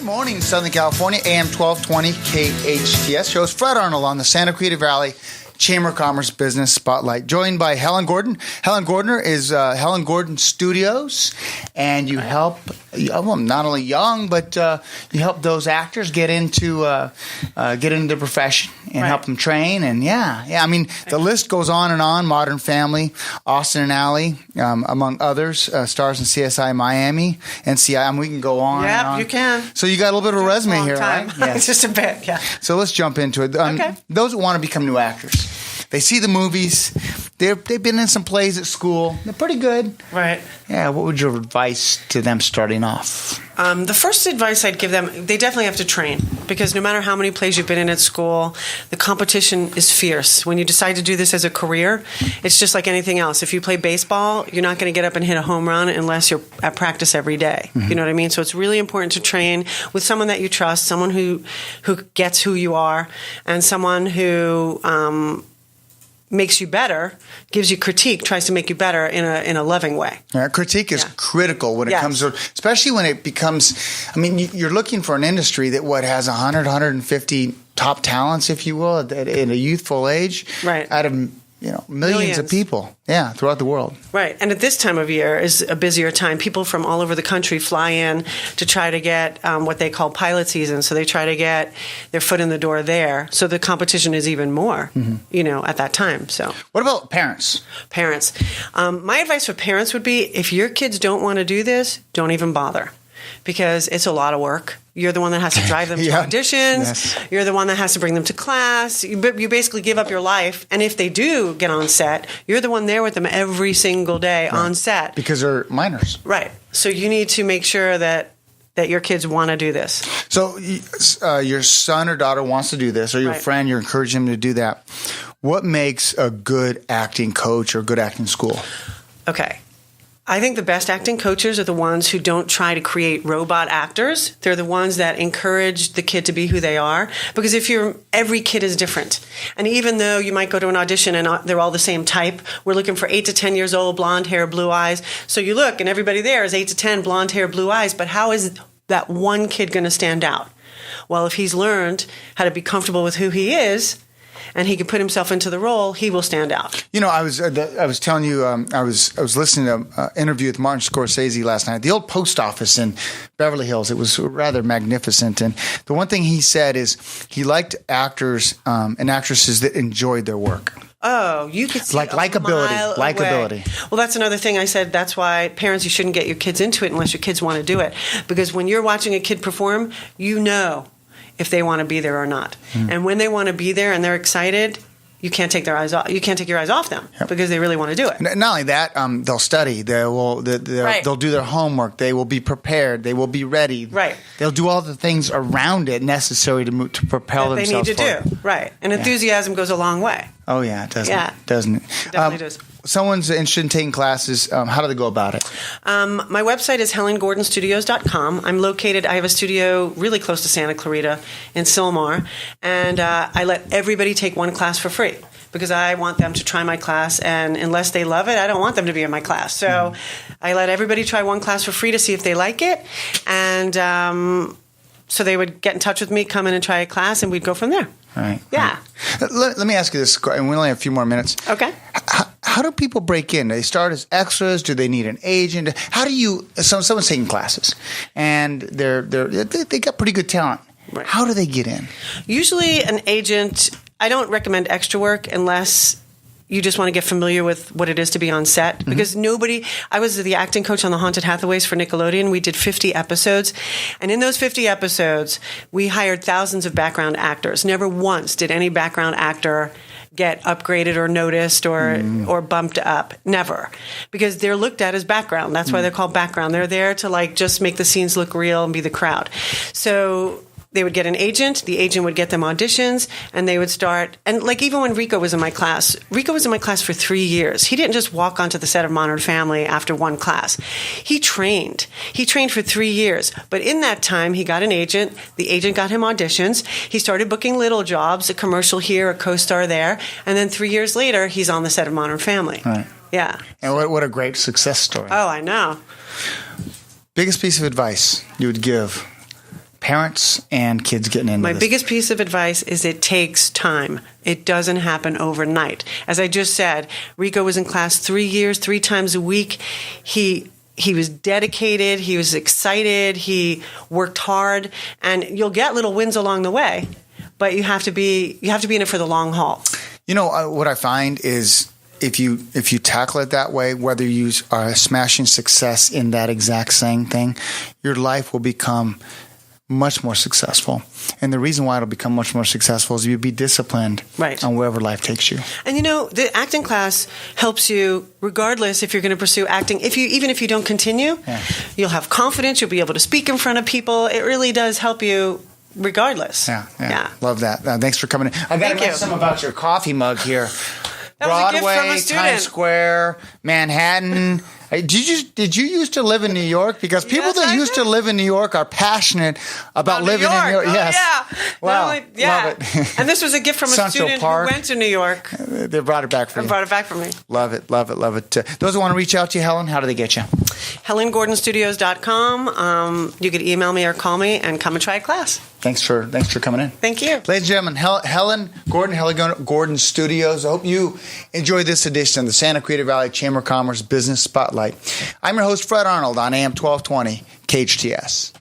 Good morning, Southern California, AM 1220 KHTS. Shows Fred Arnold on the Santa Clarita Valley Chamber of Commerce Business Spotlight, joined by Helen Gordon. Helen Gordon is Helen Gordon Studios, and you help, well, not only young, but you help those actors get into the profession and help them train. And I mean, the list goes on and on. Modern Family, Austin and Ally, among others, stars in CSI Miami, NCI. I mean, we can go on. Yeah, and on. you can. So you got a little bit of a resume here, time. right? Yes. Just a bit, yeah. So let's jump into it. Okay. Those that want to become new actors, they see the movies. They've been in some plays at school. They're pretty good. Right. Yeah. What would your advice to them starting off? The first advice I'd give them, they definitely have to train, because no matter how many plays you've been in at school, the competition is fierce. When you decide to do this as a career, it's just like anything else. If you play baseball, you're not going to get up and hit a home run unless you're at practice every day. Mm-hmm. You know what I mean? So it's really important to train with someone that you trust, someone who gets who you are, and someone who makes you better, gives you critique, tries to make you better in a loving way. Yeah, critique is critical when it comes to, especially when it becomes, I mean, you're looking for an industry that has 100, 150 top talents, if you will, at a youthful age, right? Out of millions of people, throughout the world. Right, and at this time of year is a busier time. People from all over the country fly in to try to get what they call pilot season. So they try to get their foot in the door there. So the competition is even more, at that time. So what about parents? Parents. My advice for parents would be, if your kids don't want to do this, don't even bother. Because it's a lot of work. You're the one that has to drive them to auditions. Yes. You're the one that has to bring them to class. You basically give up your life. And if they do get on set, you're the one there with them every single day on set. Because they're minors. Right. So you need to make sure that your kids want to do this. So your son or daughter wants to do this, or your friend, you're encouraging them to do that. What makes a good acting coach or a good acting school? Okay. I think the best acting coaches are the ones who don't try to create robot actors. They're the ones that encourage the kid to be who they are. Because every kid is different. And even though you might go to an audition and they're all the same type, we're looking for 8 to 10 years old, blonde hair, blue eyes. So you look and everybody there is 8 to 10, blonde hair, blue eyes. But how is that one kid going to stand out? Well, if he's learned how to be comfortable with who he is, and he can put himself into the role, he will stand out. I was telling you, I was listening to an interview with Martin Scorsese last night at the old post office in Beverly Hills. It was rather magnificent. And the one thing he said is he liked actors and actresses that enjoyed their work. Oh, you could see likability. Well, that's another thing I said. That's why parents, you shouldn't get your kids into it unless your kids want to do it. Because when you're watching a kid perform, you know if they want to be there or not. And when they want to be there and they're excited, you can't take their eyes off. You can't take your eyes off them because they really want to do it. Not only that, they'll study. They'll do their homework. They will be prepared. They will be ready. Right. They'll do all the things around it necessary to propel themselves forward. They need to do. Right. And enthusiasm goes a long way. Oh yeah, it doesn't. Yeah. Doesn't it? It definitely does. Someone's interested in taking classes. How do they go about it? My website is HelenGordonStudios.com. I have a studio really close to Santa Clarita in Sylmar, and I let everybody take one class for free because I want them to try my class, and unless they love it, I don't want them to be in my class. So I let everybody try one class for free to see if they like it, and so they would get in touch with me, come in and try a class, and we'd go from there. All right. Yeah. Let me ask you this, and we only have a few more minutes. Okay. How do people break in? Do they start as extras? Do they need an agent? How do you? Someone's taking classes, and they got pretty good talent. Right. How do they get in? Usually, an agent. I don't recommend extra work unless you just want to get familiar with what it is to be on set. Because I was the acting coach on the Haunted Hathaways for Nickelodeon. We did 50 episodes. And in those 50 episodes, we hired thousands of background actors. Never once did any background actor get upgraded or noticed or bumped up. Never. Because they're looked at as background. That's why they're called background. They're there to just make the scenes look real and be the crowd. So they would get an agent, the agent would get them auditions, and they would start. And even when Rico was in my class for 3 years. He didn't just walk onto the set of Modern Family after one class. He trained. He trained for 3 years. But in that time, he got an agent. The agent got him auditions. He started booking little jobs, a commercial here, a co-star there. And then 3 years later, he's on the set of Modern Family. Right. Yeah. And what a great success story. Oh, I know. Biggest piece of advice you would give parents and kids getting into My this? biggest piece of advice is it takes time. It doesn't happen overnight. As I just said, Rico was in class 3 years, 3 times a week. He was dedicated. He was excited. He worked hard, and you'll get little wins along the way. But you have to be in it for the long haul. You know, what I find is if you tackle it that way, whether you are smashing success in that exact same thing, your life will become much more successful. And the reason why it'll become much more successful is you'll be disciplined on wherever life takes you. And you know, the acting class helps you regardless if you're going to pursue acting. Even if you don't continue, you'll have confidence. You'll be able to speak in front of people. It really does help you regardless. Yeah. Love that. Thanks for coming in. I got to mention something about your coffee mug here. That was Broadway, a gift from a student. Times Square, Manhattan. Did you used to live in New York? Because people that used to live in New York are passionate about living in New York. Oh, Yes. Yeah. Wow. Love it. And this was a gift from a Central student Park. who went to New York. They brought it back for you. Brought it back for me. Love it. Those who want to reach out to you, Helen, how do they get you? HelenGordonStudios.com. You could email me or call me and come and try a class. Thanks for coming in. Thank you. Ladies and gentlemen, Helen Gordon Studios. I hope you enjoyed this edition of the Santa Clarita Valley Chamber of Commerce Business Spotlight. I'm your host, Fred Arnold, on AM 1220 KHTS.